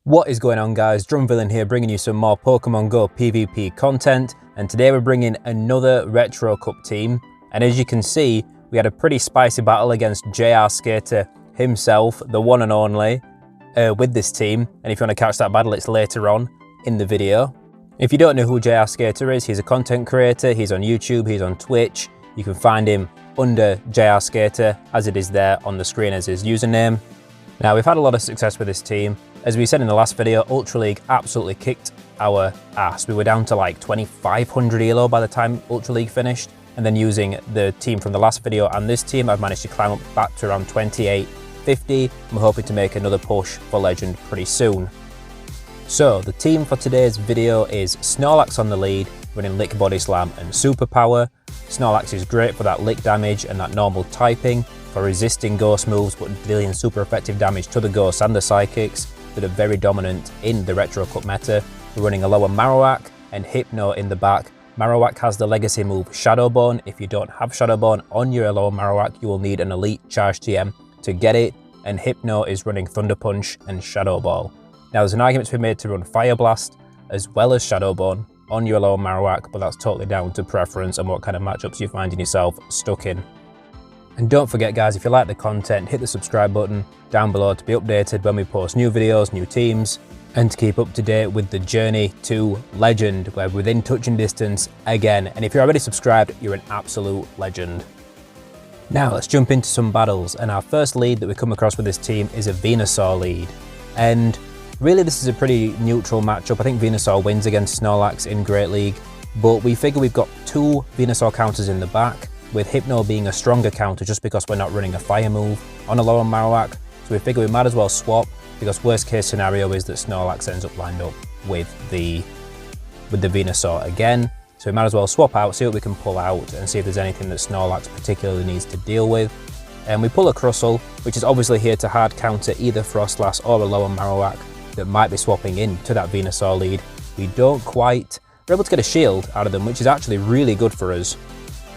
What is going on, guys? Drumvillain here, bringing you some more Pokemon Go PvP content, and today we're bringing another Retro Cup team. And as you can see, we had a pretty spicy battle against JR Skater himself, the one and only, with this team. And if you want to catch that battle, it's later on in the video. If you don't know who JR Skater is, he's a content creator. He's on YouTube, he's on Twitch. You can find him under JR Skater as it is there on the screen as his username. Now, we've had a lot of success with this team. As we said in the last video, Ultra League absolutely kicked our ass. We were down to like 2,500 elo by the time Ultra League finished. And then using the team from the last video and this team, I've managed to climb up back to around 2850. I'm hoping to make another push for Legend pretty soon. So the team for today's video is Snorlax on the lead, running Lick Body Slam and Superpower. Snorlax is great for that lick damage and that normal typing, for resisting ghost moves but dealing super effective damage to the ghosts and the psychics that are very dominant in the Retro Cup meta. We're running Alolan Marowak and Hypno in the back. Marowak has the legacy move Shadow Bone. If you don't have Shadow Bone on your Alolan Marowak, you will need an elite charge TM to get it, and Hypno is running Thunder Punch and Shadow Ball. Now, there's an argument to be made to run Fire Blast as well as Shadow Bone on your Alolan Marowak, but that's totally down to preference and what kind of matchups you're finding yourself stuck in. And don't forget, guys, if you like the content, hit the subscribe button down below to be updated when we post new videos, new teams, and to keep up to date with the journey to Legend, where we're within touching distance again. And if you're already subscribed, you're an absolute legend. Now, let's jump into some battles, and our first lead that we come across with this team is a Venusaur lead. And really, this is a pretty neutral matchup. I think Venusaur wins against Snorlax in Great League, but we figure we've got two Venusaur counters in the back, with Hypno being a stronger counter just because we're not running a fire move on Alolan Marowak. So we figure we might as well swap, because worst case scenario is that Snorlax ends up lined up with the Venusaur again. So we might as well swap out, see what we can pull out, and see if there's anything that Snorlax particularly needs to deal with. And we pull a Crustle, which is obviously here to hard counter either Frostlass or Alolan Marowak that might be swapping in to that Venusaur lead. We're able to get a shield out of them, which is actually really good for us.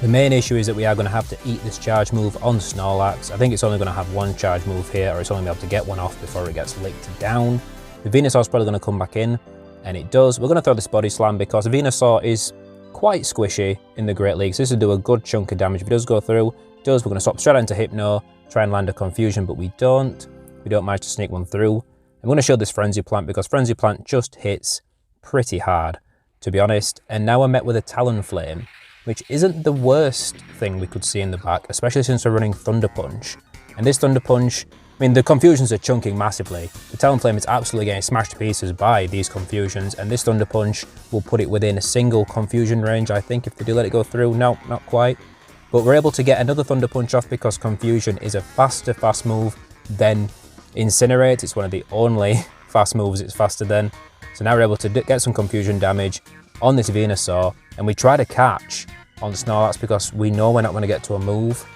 The main issue is that we are going to have to eat this charge move on Snorlax. I think it's only going to have one charge move here, or it's only going to be able to get one off before it gets licked down. The Venusaur's probably going to come back in, and it does. We're going to throw this Body Slam because Venusaur is quite squishy in the Great League, so this will do a good chunk of damage. If it does go through, it does. We're going to swap straight into Hypno, try and land a Confusion, but we don't. We don't manage to sneak one through. I'm going to show this Frenzy Plant because Frenzy Plant just hits pretty hard, to be honest. And now we're met with a Talonflame, which isn't the worst thing we could see in the back, especially since we're running Thunder Punch. And this Thunder Punch, I mean, the Confusions are chunking massively. The Talonflame is absolutely getting smashed to pieces by these Confusions, and this Thunder Punch will put it within a single Confusion range, I think, if they do let it go through. No, not quite. But we're able to get another Thunder Punch off because Confusion is a faster fast move than Incinerate. It's one of the only fast moves it's faster than. So now we're able to get some Confusion damage on this Venusaur, and we try to catch on Snorlax because we know we're not going to get to a move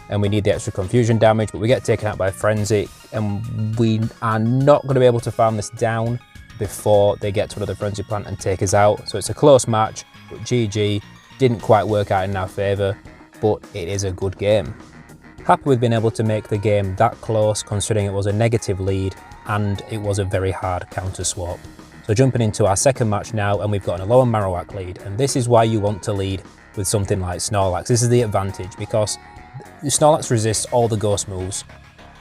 and we need the extra Confusion damage, but we get taken out by Frenzy, and we are not going to be able to farm this down before they get to another Frenzy Plant and take us out. So it's a close match, but GG, didn't quite work out in our favour, but it is a good game. Happy with being able to make the game that close, considering it was a negative lead and it was a very hard counter swap. So jumping into our second match now, and we've got an Alolan Marowak lead, and this is why you want to lead with something like Snorlax. This is the advantage, because Snorlax resists all the ghost moves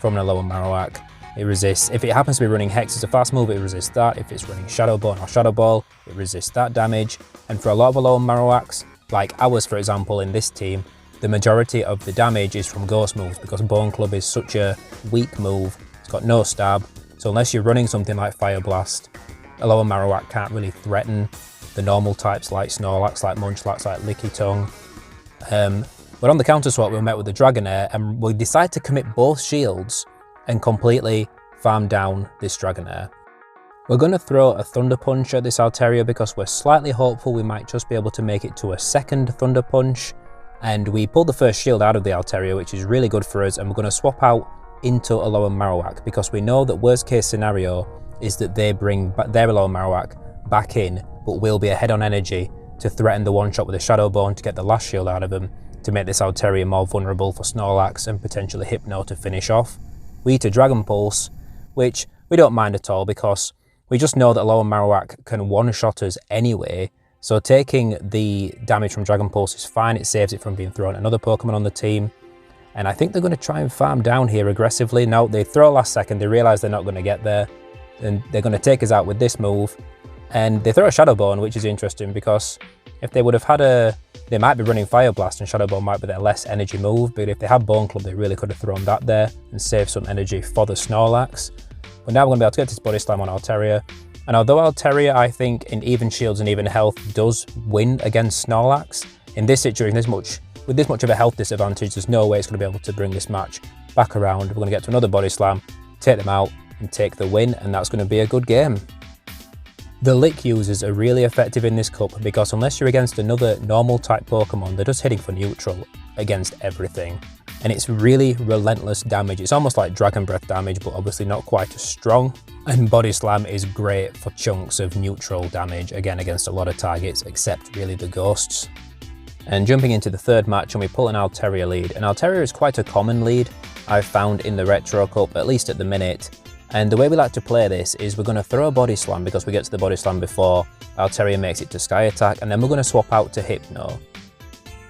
from an Alolan Marowak. It resists, if it happens to be running Hex as a fast move, it resists that. If it's running Shadow Bone or Shadow Ball, it resists that damage. And for a lot of Alolan Marowaks, like ours for example in this team, the majority of the damage is from ghost moves, because Bone Club is such a weak move. It's got no stab, so unless you're running something like Fire Blast, Alolan Marowak can't really threaten the normal types like Snorlax, like Munchlax, like Lickitung. But on the counter swap, we were met with the Dragonair, and we decided to commit both shields and completely farm down this Dragonair. We're going to throw a Thunder Punch at this Altaria because we're slightly hopeful we might just be able to make it to a second Thunder Punch. And we pulled the first shield out of the Altaria, which is really good for us, and we're going to swap out into Alolan Marowak because we know that worst case scenario is that they bring their Alolan Marowak back in, but we'll be ahead on energy to threaten the one-shot with a Shadow Bone to get the last shield out of them, to make this Altaria more vulnerable for Snorlax and potentially Hypno to finish off. We eat a Dragon Pulse, which we don't mind at all because We just know that Alolan Marowak can one-shot us anyway, so taking the damage from Dragon Pulse is fine. It saves it from being thrown at another Pokemon on the team. And I think they're going to try and farm down here aggressively. No, they throw last second, they realise they're not going to get there, and they're going to take us out with this move. And they throw a Shadow Bone, which is interesting because if they would have had they might be running Fire Blast and Shadow Bone might be their less energy move, but if they had Bone Club, they really could have thrown that there and saved some energy for the Snorlax. But now we're going to be able to get this Body Slam on Altaria. And although Altaria, I think, in even shields and even health, does win against Snorlax, in this situation, with this much of a health disadvantage, there's no way it's going to be able to bring this match back around. We're going to get to another Body Slam, take them out, and take the win, and that's going to be a good game. The Lick users are really effective in this cup because unless you're against another normal type Pokemon, they're just hitting for neutral against everything. And it's really relentless damage. It's almost like Dragon Breath damage, but obviously not quite as strong. And Body Slam is great for chunks of neutral damage, again against a lot of targets, except really the ghosts. And jumping into the third match, and we pull an Altaria lead. And Altaria is quite a common lead I've found in the Retro Cup, at least at the minute. And the way we like to play this is we're going to throw a Body Slam because we get to the Body Slam before Altaria makes it to Sky Attack, and then we're going to swap out to Hypno.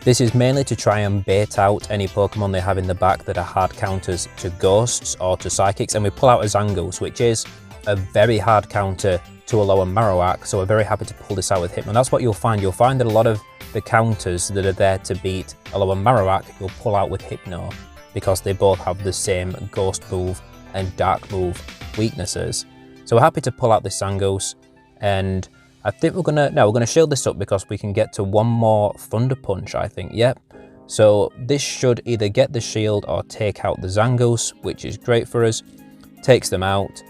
This is mainly to try and bait out any Pokemon they have in the back that are hard counters to Ghosts or to Psychics, and we pull out a Zangoose, which is a very hard counter to a Alolan Marowak, so we're very happy to pull this out with Hypno. And that's what you'll find. You'll find that a lot of the counters that are there to beat Alolan Marowak, you'll pull out with Hypno, because they both have the same Ghost move and Dark move weaknesses. So we're happy to pull out this Zangoose, and I think we're gonna shield this up because we can get to one more Thunder Punch, I think. Yep. So this should either get the shield or take out the Zangoose, which is great for us. Takes them out,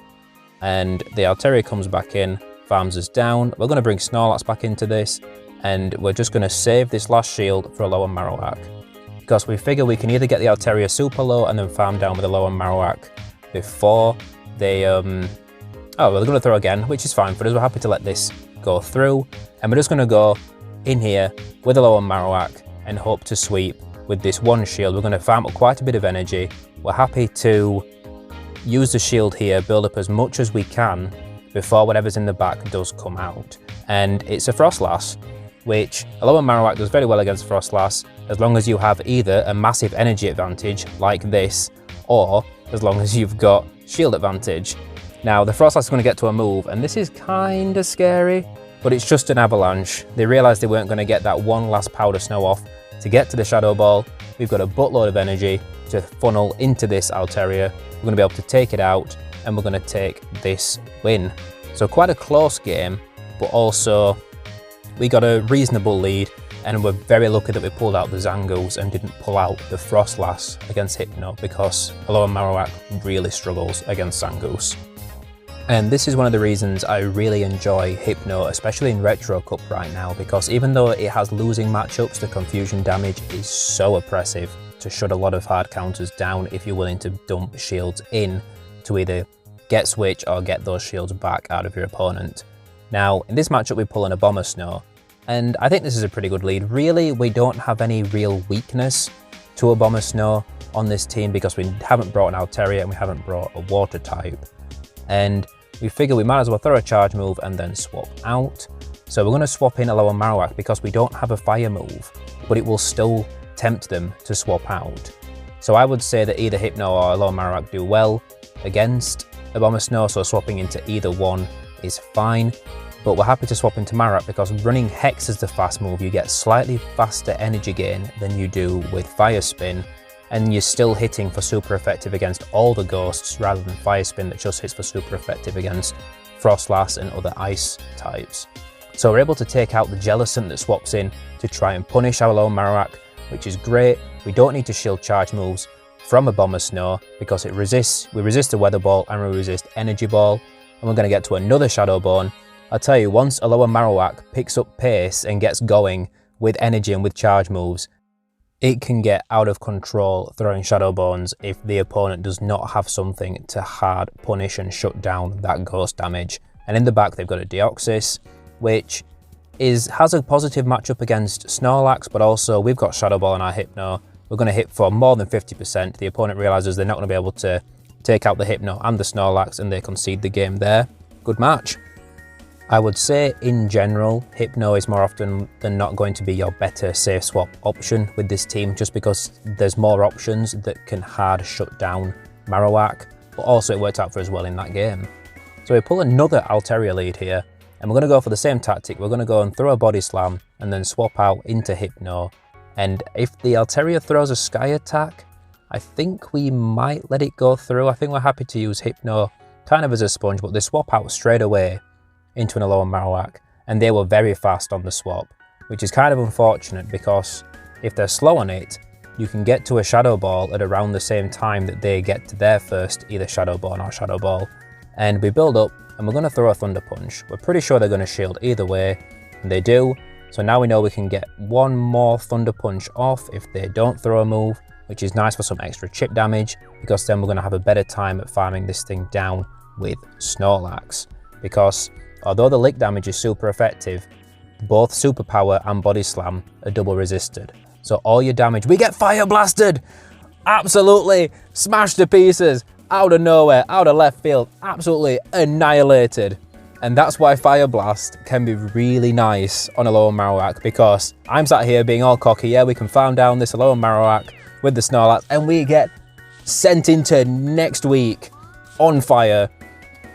and the Altaria comes back in, farms us down. We're gonna bring Snorlax back into this, and we're just gonna save this last shield for a Alolan Marowak, because we figure we can either get the Altaria super low and then farm down with a Alolan Marowak before they oh, well, they're gonna throw again, which is fine for us. We're happy to let this go through, and we're just going to go in here with a Alolan Marowak and hope to sweep with this one shield. We're going to farm up quite a bit of energy. We're happy to use the shield here, build up as much as we can before whatever's in the back does come out. And it's a Frostlass, which Alolan Marowak does very well against Frostlass, as long as you have either a massive energy advantage like this, or as long as you've got shield advantage. Now, the Frostlass is going to get to a move, and this is kind of scary, but it's just an Avalanche. They realised they weren't going to get that one last Powder Snow off to get to the Shadow Ball. We've got a buttload of energy to funnel into this Altaria. We're going to be able to take it out, and we're going to take this win. So quite a close game, but also we got a reasonable lead, and we're very lucky that we pulled out the Zangoose and didn't pull out the Frostlass against Hypno, because Alolan Marowak really struggles against Zangoose. And this is one of the reasons I really enjoy Hypno, especially in Retro Cup right now, because even though it has losing matchups, the confusion damage is so oppressive to shut a lot of hard counters down if you're willing to dump shields in to either get switch or get those shields back out of your opponent. Now, in this matchup we pull in a Bomber Snow, and I think this is a pretty good lead. Really, we don't have any real weakness to a Bomber Snow on this team because we haven't brought an Altaria and we haven't brought a Water type. And we figure we might as well throw a charge move and then swap out. So we're going to swap in a Alolan Marowak because we don't have a fire move, but it will still tempt them to swap out. So I would say that either Hypno or Alolan Marowak do well against a Bomber Snow, so swapping into either one is fine. But we're happy to swap into Marowak because running Hex as the fast move, you get slightly faster energy gain than you do with Fire Spin, and you're still hitting for super effective against all the Ghosts rather than Fire Spin that just hits for super effective against Frostlass and other Ice types. So we're able to take out the Jellicent that swaps in to try and punish our Alolan Marowak, which is great. We don't need to shield charge moves from a Bomber Snow because we resist the Weather Ball and we resist Energy Ball, and we're going to get to another Shadow Bone. I'll tell you, once Alolan Marowak picks up pace and gets going with energy and with charge moves, it can get out of control throwing Shadow Bones if the opponent does not have something to hard punish and shut down that Ghost damage. And in the back they've got a Deoxys, which has a positive matchup against Snorlax, but also we've got Shadow Ball on our Hypno. We're going to hit for more than 50%. The opponent realises they're not going to be able to take out the Hypno and the Snorlax, and they concede the game there. Good match. I would say in general, Hypno is more often than not going to be your better safe swap option with this team, just because there's more options that can hard shut down Marowak, but also it worked out for us well in that game. So we pull another Altaria lead here, and we're going to go for the same tactic. We're going to go and throw a Body Slam and then swap out into Hypno. And if the Altaria throws a Sky Attack, I think we might let it go through. I think we're happy to use Hypno kind of as a sponge, but they swap out straight away into an Alolan Marowak, and they were very fast on the swap, which is kind of unfortunate because if they're slow on it, you can get to a Shadow Ball at around the same time that they get to their first either Shadow Ball or Shadow Ball. And we build up, and we're going to throw a Thunder Punch. We're pretty sure they're going to shield either way, and they do. So now we know we can get one more Thunder Punch off if they don't throw a move, which is nice for some extra chip damage, because then we're going to have a better time at farming this thing down with Snorlax. Because although the lick damage is super effective, both Super Power and Body Slam are double resisted. So all your damage, we get Fire Blasted! Absolutely smashed to pieces, out of nowhere, out of left field, absolutely annihilated. And that's why Fire Blast can be really nice on Alolan Marowak, because I'm sat here being all cocky, yeah, we can farm down this Alolan Marowak with the Snorlax, and we get sent into next week on fire.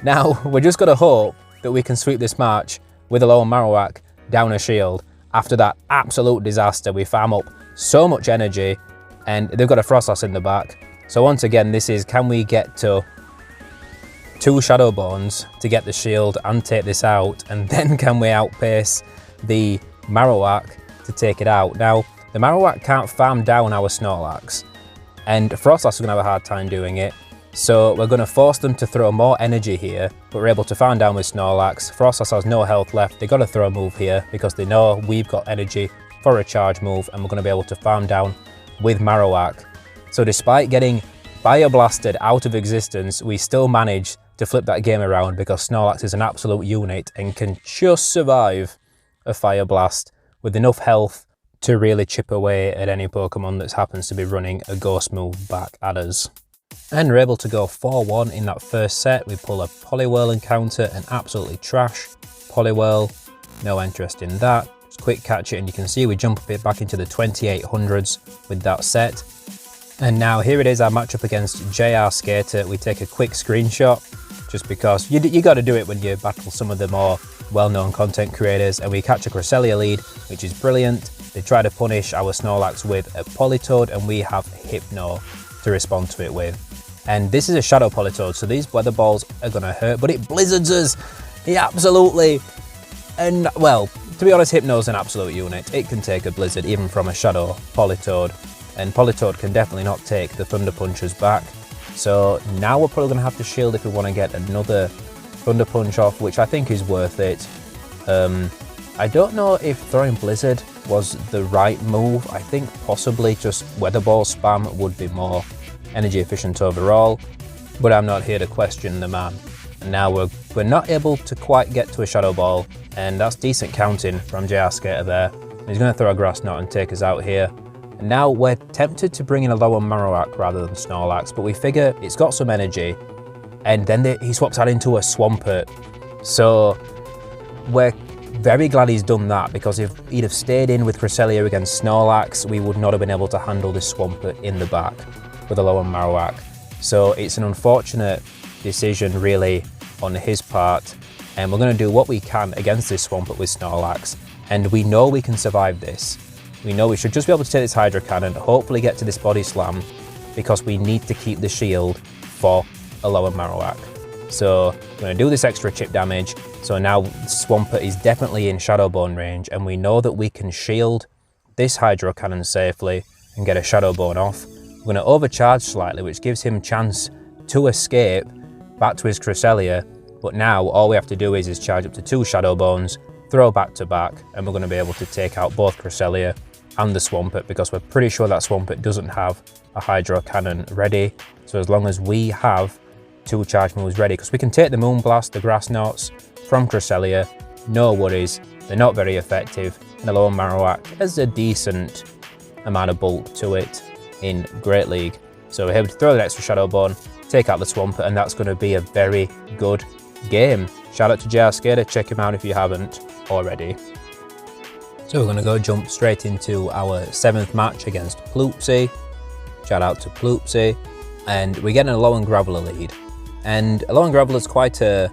Now, we're just going to hope that we can sweep this match with Alolan Marowak down a shield. After that absolute disaster, we farm up so much energy, and they've got a Frostlass in the back. So once again, this is, can we get to 2 Shadow Bones to get the shield and take this out, and then can we outpace the Marowak to take it out? Now, the Marowak can't farm down our Snorlax, and Frostlass is going to have a hard time doing it. So we're going to force them to throw more energy here, but we're able to farm down with Snorlax. Frostlass has no health left. They've got to throw a move here because they know we've got energy for a charge move, and we're going to be able to farm down with Marowak. So despite getting Fire Blasted out of existence, we still manage to flip that game around because Snorlax is an absolute unit and can just survive a Fire Blast with enough health to really chip away at any Pokemon that happens to be running a Ghost move back at us. And we're able to go 4-1 in that first set. We pull a Poliwhirl encounter and absolutely trash Poliwhirl. No interest in that. Just quick catch it, and you can see we jump a bit back into the 2800s with that set. And now here it is, our matchup against JR Skater. We take a quick screenshot just because you got to do it when you battle some of the more well-known content creators. And we catch a Cresselia lead, which is brilliant. They try to punish our Snorlax with a Politoed, and we have Hypno to respond to it with. And this is a Shadow Politoed, so these Weather Balls are going to hurt, but it blizzards us. He absolutely, and well, to be honest, Hypno's an absolute unit. It can take a blizzard even from a Shadow Politoed, and Politoed can definitely not take the Thunder Punches back. So now we're probably going to have to shield if we want to get another Thunder Punch off, which I think is worth it. I don't know if throwing Blizzard was the right move. I think possibly just Weather Ball spam would be more energy efficient overall, but I'm not here to question the man. And now we're not able to quite get to a Shadow Ball, and that's decent counting from JR Skater there. He's going to throw a Grass Knot and take us out here. And now we're tempted to bring in a Alolan Marowak rather than Snorlax, but we figure it's got some energy, and then he swaps that into a Swampert. So we're very glad he's done that, because if he'd have stayed in with Cresselia against Snorlax, we would not have been able to handle this Swampert in the back with Alolan Marowak. So it's an unfortunate decision really on his part, and we're going to do what we can against this Swampert with Snorlax, and we know we can survive this. We know we should just be able to take this Hydro Cannon, hopefully get to this Body Slam, because we need to keep the shield for Alolan Marowak. So we're going to do this extra chip damage. So now Swampert is definitely in Shadow Bone range, and we know that we can shield this Hydro Cannon safely and get a Shadow Bone off. We're going to overcharge slightly, which gives him a chance to escape back to his Cresselia, but now all we have to do is charge up to 2 Shadow Bones, throw back to back, and we're going to be able to take out both Cresselia and the Swampert, because we're pretty sure that Swampert doesn't have a Hydro Cannon ready. So as long as we have 2 charge moves ready, because we can take the Moonblast, the Grass Knots from Cresselia, no worries, they're not very effective, and Alolan Marowak has a decent amount of bulk to it in Great League. So we're able to throw that extra Shadow Bone, take out the Swampert, and that's going to be a very good game. Shout out to JR Skater, check him out if you haven't already. So we're going to go jump straight into our 7th match against Ploopsy. Shout out to Ploopsy. And we're getting a Alolan Graveler lead. And Alolan Graveler is quite a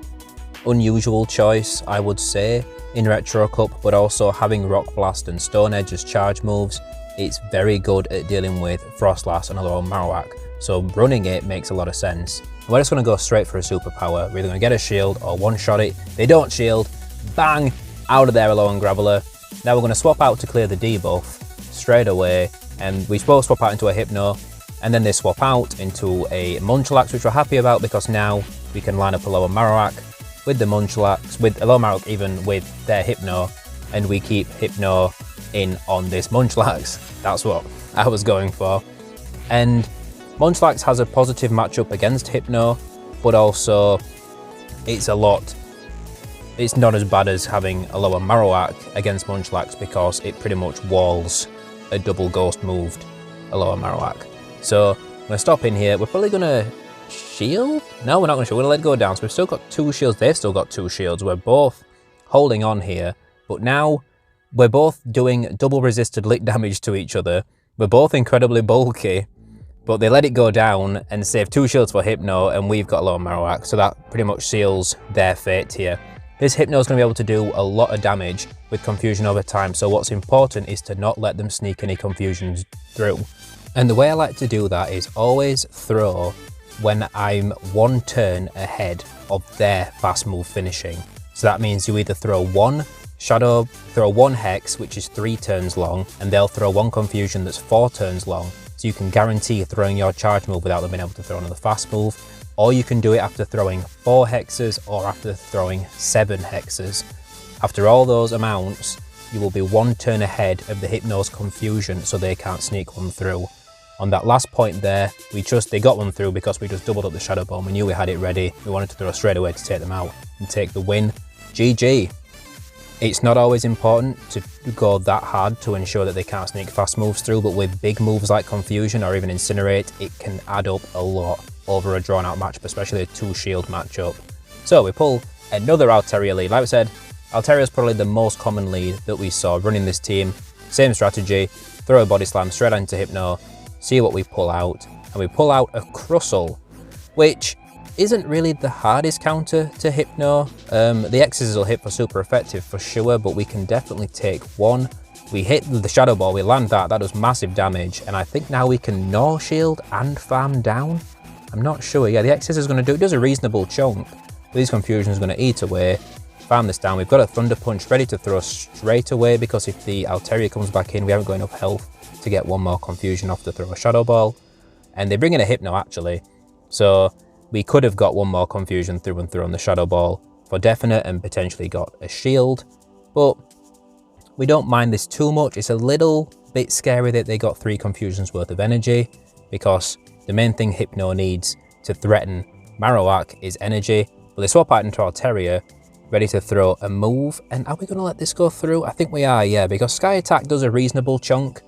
unusual choice, I would say, in Retro Cup, but also having Rock Blast and Stone Edge as charge moves, it's very good at dealing with Frostlass and Alolan Marowak. So running it makes a lot of sense. And we're just going to go straight for a superpower. We're either going to get a shield or one-shot it. They don't shield. Bang! Out of there, Alolan Graveler. Now we're going to swap out to clear the debuff straight away. And we both swap out into a Hypno. And then they swap out into a Munchlax, which we're happy about because now we can line up Alolan Marowak with the Munchlax, with Alolan Marowak even with their Hypno. And we keep Hypno in on this Munchlax. That's what I was going for. And Munchlax has a positive matchup against Hypno, but also it's not as bad as having Alolan Marowak against Munchlax because it pretty much walls a double ghost moved Alolan Marowak. So I'm going to stop in here. We're probably going to shield? No, we're not going to shield. We're going to let it go down. So we've still got 2 shields. They've still got 2 shields. We're both holding on here, but now we're both doing double resisted lick damage to each other. We're both incredibly bulky, but they let it go down and save 2 shields for Hypno, and we've got Alolan Marowak, so that pretty much seals their fate here. This Hypno is going to be able to do a lot of damage with confusion over time, so what's important is to not let them sneak any confusions through. And the way I like to do that is always throw when I'm 1 turn ahead of their fast move finishing. So that means you either throw 1 Shadow, throw 1 Hex, which is 3 turns long, and they'll throw 1 Confusion that's 4 turns long, so you can guarantee throwing your charge move without them being able to throw another fast move. Or you can do it after throwing 4 Hexes or after throwing 7 Hexes. After all those amounts, you will be 1 turn ahead of the Hypno's Confusion, so they can't sneak one through. On that last point there, they got one through because we just doubled up the Shadow Ball. We knew we had it ready. We wanted to throw straight away to take them out and take the win. GG. It's not always important to go that hard to ensure that they can't sneak fast moves through, but with big moves like Confusion or even Incinerate, it can add up a lot over a drawn out matchup, especially a 2 shield matchup. So we pull another Altaria lead. Like I said, Altaria is probably the most common lead that we saw running this team. Same strategy, throw a Body Slam straight into Hypno, see what we pull out, and we pull out a Crustle, which isn't really the hardest counter to Hypno. The X's will hit for super effective for sure, but we can definitely take 1. We hit the Shadow Ball, we land that does massive damage, and I think now we can Gnaw Shield and farm down. I'm not sure. Yeah, the X's is going to do, it does a reasonable chunk, but these Confusion is going to eat away, farm this down. We've got a Thunder Punch ready to throw straight away because if the Altaria comes back in, we haven't got enough health to get 1 more Confusion off to throw a Shadow Ball. And they bring in a Hypno actually, so we could have got 1 more Confusion through and through on the Shadow Ball for definite and potentially got a shield, but we don't mind this too much. It's a little bit scary that they got 3 Confusions worth of energy because the main thing Hypno needs to threaten Marowak is energy, but they swap out into Altaria, ready to throw a move. And are we going to let this go through? I think we are, yeah, because Sky Attack does a reasonable chunk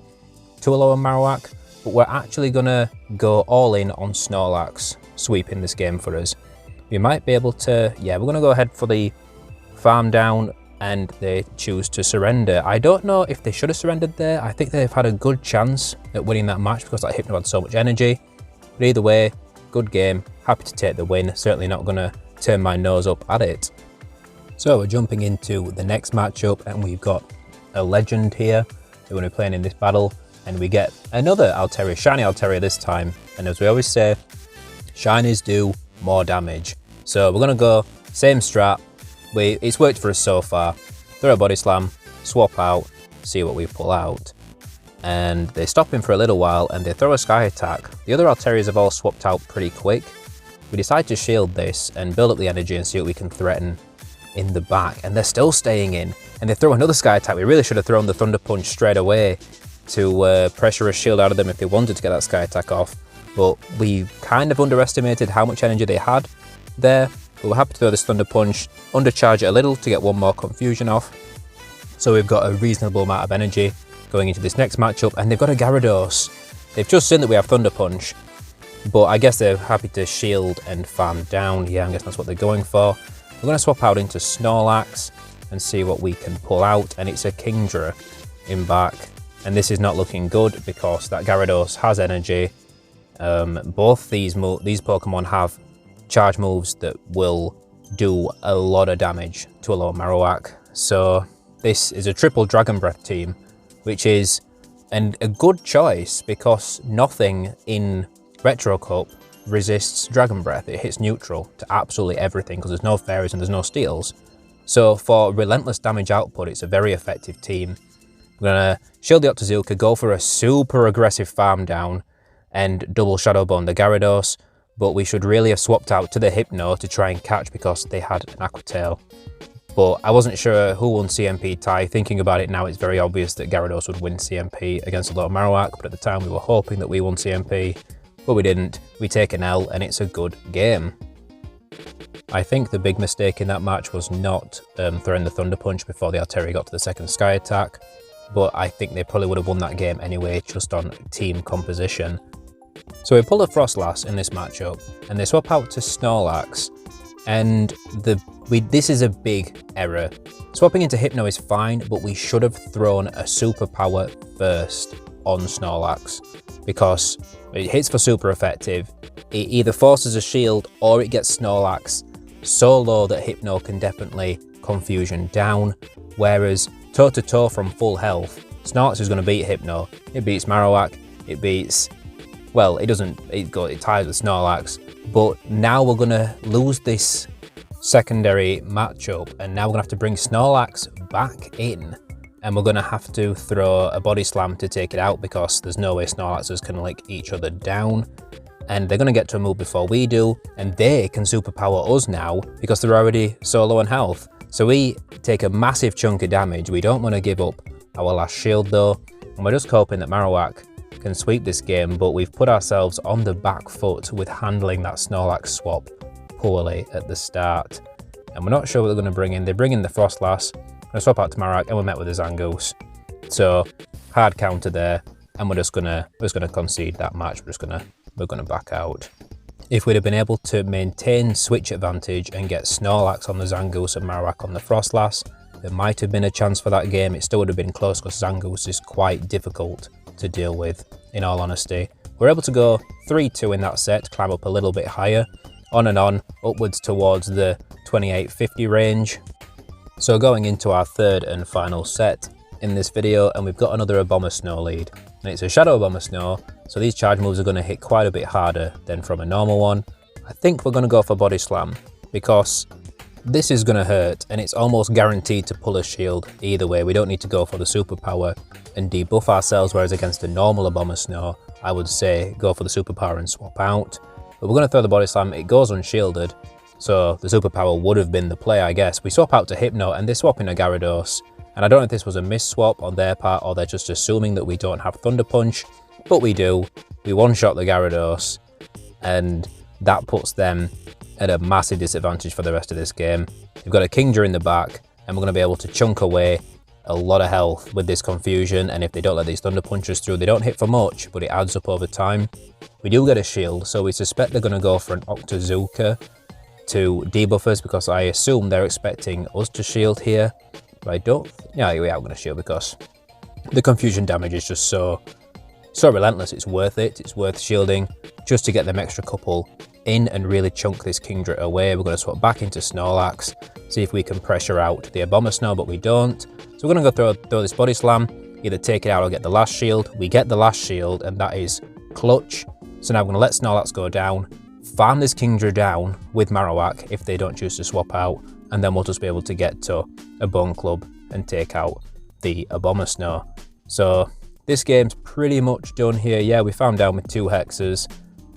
to a lower Marowak, but we're actually going to go all in on Snorlax sweeping this game for us. We might be able to, yeah, we're going to go ahead for the farm down, and they choose to surrender. I don't know if they should have surrendered there. I think they've had a good chance at winning that match because that Hypno had so much energy. But either way, good game, happy to take the win, certainly not going to turn my nose up at it. So we're jumping into the next matchup, and we've got a legend here who we're playing in this battle, and we get another Altaria, shiny Altaria this time, and as we always say, shinies do more damage. So we're going to go same strat, it's worked for us so far, throw a Body Slam, swap out, see what we pull out. And they stop him for a little while and they throw a Sky Attack. The other Altarias have all swapped out pretty quick. We decide to shield this and build up the energy and see what we can threaten in the back, and they're still staying in, and they throw another Sky Attack. We really should have thrown the Thunder Punch straight away to pressure a shield out of them if they wanted to get that Sky Attack off, but we kind of underestimated how much energy they had there. But we're happy to throw this Thunder Punch, undercharge it a little to get 1 more Confusion off, so we've got a reasonable amount of energy going into this next matchup. And they've got a Gyarados. They've just seen that we have Thunder Punch, but I guess they're happy to shield and farm down. Yeah, I guess that's what they're going for. We're going to swap out into Snorlax and see what we can pull out, and it's a Kingdra in back. And this is not looking good because that Gyarados has energy. Both these Pokemon have charge moves that will do a lot of damage to a low Marowak. So this is a triple Dragon Breath team, which is a good choice because nothing in Retro Cup resists Dragon Breath. It hits neutral to absolutely everything because there's no fairies and there's no steals. So for relentless damage output, it's a very effective team. We're going to shield the Octazooka, go for a super aggressive farm down and double Shadow Bone the Gyarados, but we should really have swapped out to the Hypno to try and catch because they had an Aqua Tail. But I wasn't sure who won CMP tie. Thinking about it now, it's very obvious that Gyarados would win CMP against a lot of Marowak, but at the time we were hoping that we won CMP, but we didn't. We take an L and it's a good game. I think the big mistake in that match was not throwing the Thunder Punch before the Alteri got to the second Sky Attack, but I think they probably would have won that game anyway, just on team composition. So we pull a Frostlass in this matchup, and they swap out to Snorlax, and this is a big error. Swapping into Hypno is fine, but we should have thrown a superpower first on Snorlax, because it hits for super effective. It either forces a shield or it gets Snorlax so low that Hypno can definitely confusion down, whereas toe-to-toe from full health, Snorlax is going to beat Hypno. It beats Marowak, it beats... well, it doesn't, it ties with Snorlax, but now we're going to lose this secondary matchup, and now we're going to have to bring Snorlax back in, and we're going to have to throw a Body Slam to take it out because there's no way Snorlaxes can lick each other down, and they're going to get to a move before we do, and they can superpower us now because they're already so low on health. So we take a massive chunk of damage. We don't want to give up our last shield though, and we're just hoping that Marowak can sweep this game, but we've put ourselves on the back foot with handling that Snorlax swap poorly at the start. And we're not sure what they're going to bring in. They bring in the Frostlass, we're going to swap out to Marowak, and we're met with a Zangoose. So hard counter there, and we're just gonna concede that match. We're gonna back out. If we'd have been able to maintain switch advantage and get Snorlax on the Zangoose and Marowak on the Frostlass, there might have been a chance for that game. It still would have been close because Zangoose is quite difficult to deal with, in all honesty. We're able to go 3-2 in that set, climb up a little bit higher, on and on, upwards towards the 28-50 range. So going into our third and final set in this video, and we've got another Abomasnow lead. And it's a Shadow Abomasnow, so these charge moves are going to hit quite a bit harder than from a normal one. I think we're going to go for Body Slam, because this is going to hurt, and it's almost guaranteed to pull a shield either way. We don't need to go for the superpower and debuff ourselves, whereas against a normal Abomasnow, I would say go for the superpower and swap out. But we're going to throw the Body Slam. It goes unshielded, so the superpower would have been the play, I guess. We swap out to Hypno, and they swap in a Gyarados. And I don't know if this was a miss swap on their part, or they're just assuming that we don't have Thunder Punch, but we do. We one-shot the Gyarados, and that puts them at a massive disadvantage for the rest of this game. We've got a Kingdra in the back, and we're going to be able to chunk away a lot of health with this confusion, and if they don't let these Thunder Punches through, they don't hit for much, but it adds up over time. We do get a shield, so we suspect they're going to go for an Octazooka to debuff us, because I assume they're expecting us to shield here. But I don't... yeah, we are going to shield because the confusion damage is just so relentless. It's worth it. It's worth shielding just to get them extra couple in and really chunk this Kingdra away. We're going to swap back into Snorlax, see if we can pressure out the Abomasnow, but we don't. So we're going to go throw this Body Slam, either take it out or get the last shield. We get the last shield, and that is clutch. So now we're going to let Snorlax go down, farm this Kingdra down with Marowak if they don't choose to swap out, and then we'll just be able to get to a Bone Club and take out the Abomasnow. So this game's pretty much done here. Yeah, we found down with 2 hexes,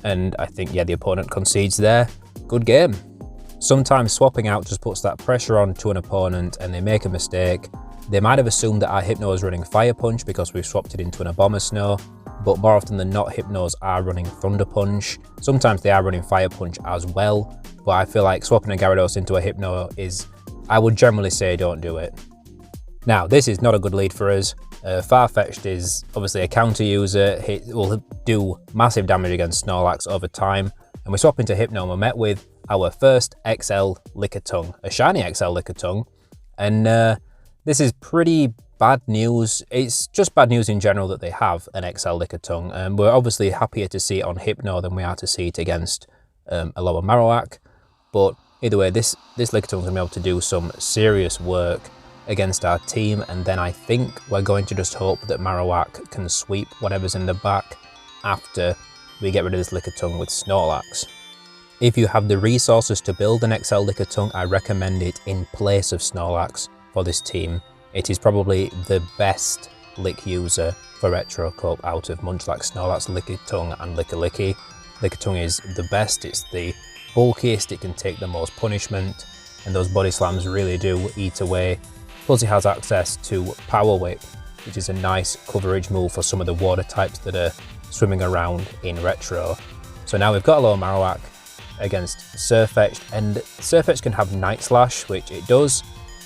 and I think, yeah, the opponent concedes there. Good game. Sometimes swapping out just puts that pressure on to an opponent and they make a mistake. They might have assumed that our Hypno is running Fire Punch because we've swapped it into an Abomasnow, but more often than not, Hypnos are running Thunder Punch. Sometimes they are running Fire Punch as well, but I feel like swapping a Gyarados into a Hypno is, I would generally say, don't do it. Now, this is not a good lead for us. Farfetch'd is obviously a counter user. It will do massive damage against Snorlax over time. And we swap into Hypno and we're met with our first XL Lickitung, a shiny XL Lickitung. And this is pretty bad news. It's just bad news in general that they have an XL Lickitung. And we're obviously happier to see it on Hypno than we are to see it against Alolan Marowak. But either way, this Lickitung is going to be able to do some serious work against our team, and then I think we're going to just hope that Marowak can sweep whatever's in the back after we get rid of this Lickitung with Snorlax. If you have the resources to build an XL Lickitung, I recommend it in place of Snorlax for this team. It is probably the best Lick user for Retro Cup out of Munchlax, Snorlax, Lickitung and Lickilicky. Lickitung is the best, it's the bulkiest, it can take the most punishment, and those body slams really do eat away. Plus it has access to Power Whip, which is a nice coverage move for some of the water types that are swimming around in Retro. So now we've got a low Marowak against Sirfetch'd, and Sirfetch'd can have Night Slash, which it does,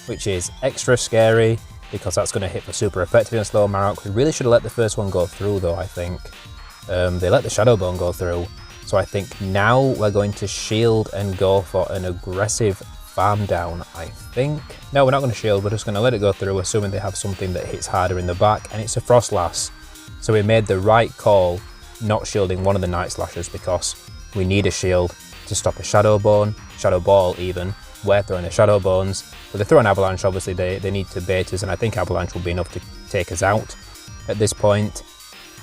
which is extra scary because that's going to hit for super effective against low Marowak. We really should have let the first one go through though, I think. They let the Shadow Bone go through, so I think now we're going to shield and go for an aggressive farm down, I think. No, we're not going to shield, we're just going to let it go through, assuming they have something that hits harder in the back, and it's a Frostlass. So we made the right call not shielding one of the Night Slashers because we need a shield to stop a Shadow Bone, Shadow Ball even. We're throwing the Shadow Bones, but they throw an Avalanche, obviously they need to bait us, and I think Avalanche will be enough to take us out at this point.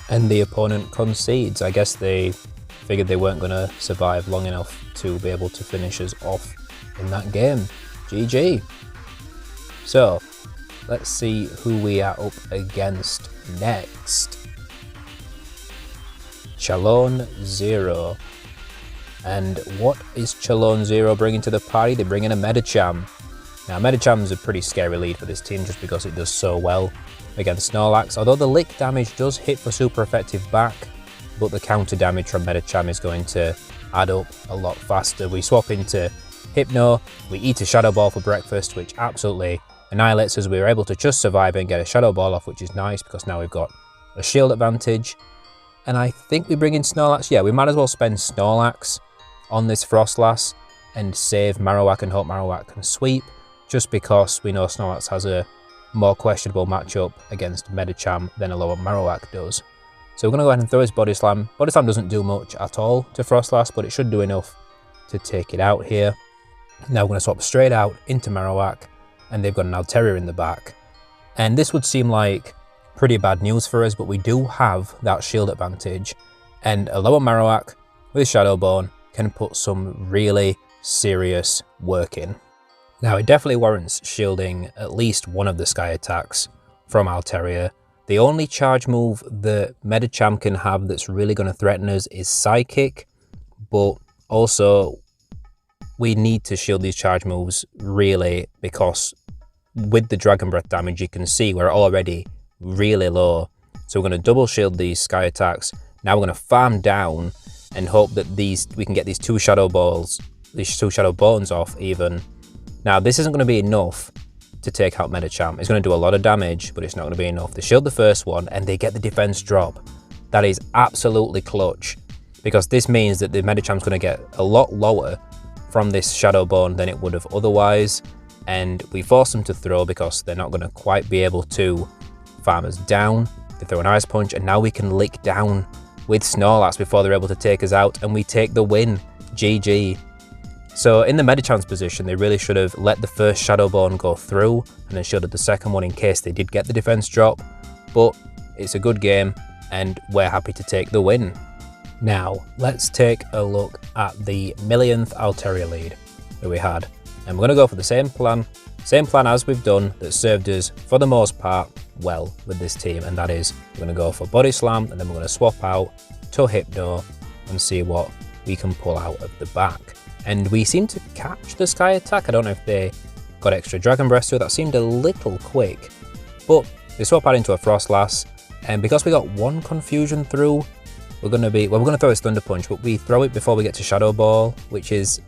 And the opponent concedes. I guess they figured they weren't going to survive long enough to be able to finish us off in that game. GG. So let's see who we are up against next. Chalone Zero. And what is Chalone Zero bringing to the party? They bring in a Medicham. Now Medicham's a pretty scary lead for this team just because it does so well against Snorlax, although the lick damage does hit for super effective back, but the counter damage from Medicham is going to add up a lot faster. We swap into Hypno, we eat a Shadow Ball for breakfast, which absolutely annihilates us. We were able to just survive and get a Shadow Ball off, which is nice because now we've got a shield advantage. And I think we bring in Snorlax. Yeah, we might as well spend Snorlax on this Frostlass and save Marowak and hope Marowak can sweep, just because we know Snorlax has a more questionable matchup against Medicham than a lower Marowak does. So we're going to go ahead and throw his Body Slam. Body Slam doesn't do much at all to Frostlass, but it should do enough to take it out here. Now we're going to swap straight out into Marowak, and they've got an Altaria in the back. And this would seem like pretty bad news for us, but we do have that shield advantage, and a lower Marowak with Shadow Bone can put some really serious work in. Now it definitely warrants shielding at least one of the Sky attacks from Altaria. The only charge move that Medicham can have that's really going to threaten us is Psychic, but also we need to shield these charge moves really, because with the Dragon Breath damage you can see we're already really low. So we're going to double shield these Sky attacks. Now we're going to farm down and hope that we can get these two Shadow Balls, these two Shadow Bones off even. Now this isn't going to be enough to take out Medicham. It's going to do a lot of damage, but it's not going to be enough. They shield the first one and they get the defense drop. That is absolutely clutch, because this means that the Medicham's going to get a lot lower from this Shadow Bone than it would have otherwise, and we force them to throw because they're not going to quite be able to farm us down. They throw an Ice Punch, and now we can lick down with Snorlax before they're able to take us out, and we take the win. GG. So in the Medicham's position, they really should have let the first Shadow Bone go through and then shielded the second one in case they did get the defense drop. But it's a good game and we're happy to take the win. Now, let's take a look at the millionth Altaria lead that we had. And we're going to go for the same plan as we've done that served us, for the most part, well with this team. And that is, we're going to go for Body Slam, and then we're going to swap out to Hypno and see what we can pull out of the back. And we seem to catch the Sky attack. I don't know if they got extra Dragon Breath to it. That seemed a little quick. But they swap out into a Frostlass. And because we got one Confusion through, we're going to throw his Thunder Punch, but we throw it before we get to Shadow Ball, which is,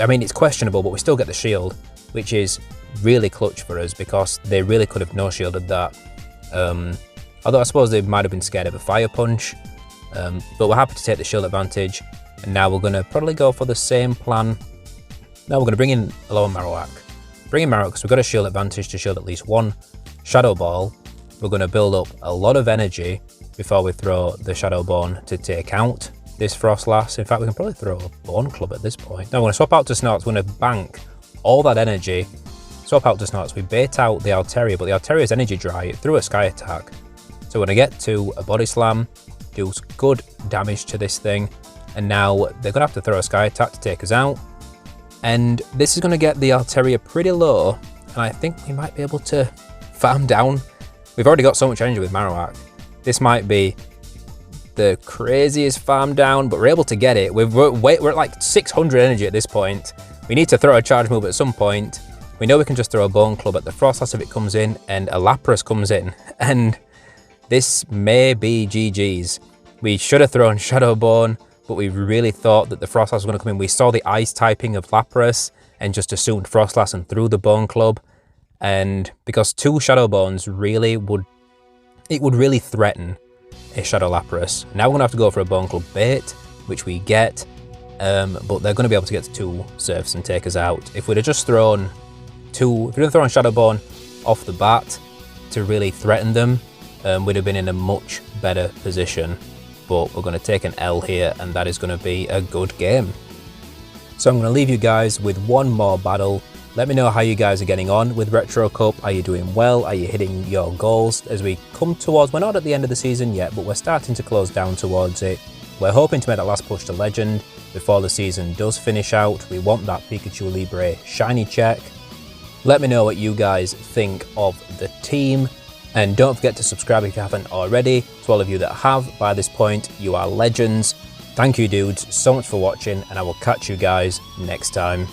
I mean, it's questionable, but we still get the shield, which is really clutch for us because they really could have no-shielded that. Although I suppose they might have been scared of a Fire Punch. But we're happy to take the shield advantage. And now we're going to probably go for the same plan. Now we're going to bring in Alolan Marowak. Bring in Marowak because we've got a shield advantage to shield at least one Shadow Ball. We're going to build up a lot of energy before we throw the Shadow Bone to take out this Snorlax. In fact, we can probably throw a Bone Club at this point. Now we're going to swap out to Snorlax. We're going to bank all that energy. Swap out to Snorlax. We bait out the Altaria, but the Altaria's energy dry through a Sky Attack. So we're going to get to a Body Slam, do good damage to this thing, and now they're going to have to throw a Sky Attack to take us out. And this is going to get the Altaria pretty low, and I think we might be able to farm down. We've already got so much energy with Marowak. This might be the craziest farm down, but we're able to get it. We're at like 600 energy at this point. We need to throw a charge move at some point. We know we can just throw a Bone Club at the Snorlax if it comes in, and a Lapras comes in, and this may be GG's. We should have thrown Shadow Bone, but we really thought that the Snorlax was going to come in. We saw the ice typing of Lapras and just assumed Snorlax and threw the Bone Club. And because two Shadow Bones really would really threaten a Shadow Lapras. Now we're going to have to go for a Bone Club bait, which we get, but they're going to be able to get to two Surfs and take us out. If we'd have just thrown Shadow Bone off the bat to really threaten them, we'd have been in a much better position. But we're going to take an L here, and that is going to be a good game. So I'm going to leave you guys with one more battle. Let me know how you guys are getting on with Retro Cup. Are you doing well? Are you hitting your goals as we come towards, we're not at the end of the season yet, but we're starting to close down towards it. We're hoping to make that last push to Legend before the season does finish out. We want that Pikachu Libre shiny check. Let me know what you guys think of the team. And don't forget to subscribe if you haven't already. To all of you that have by this point, you are legends. Thank you dudes so much for watching, and I will catch you guys next time.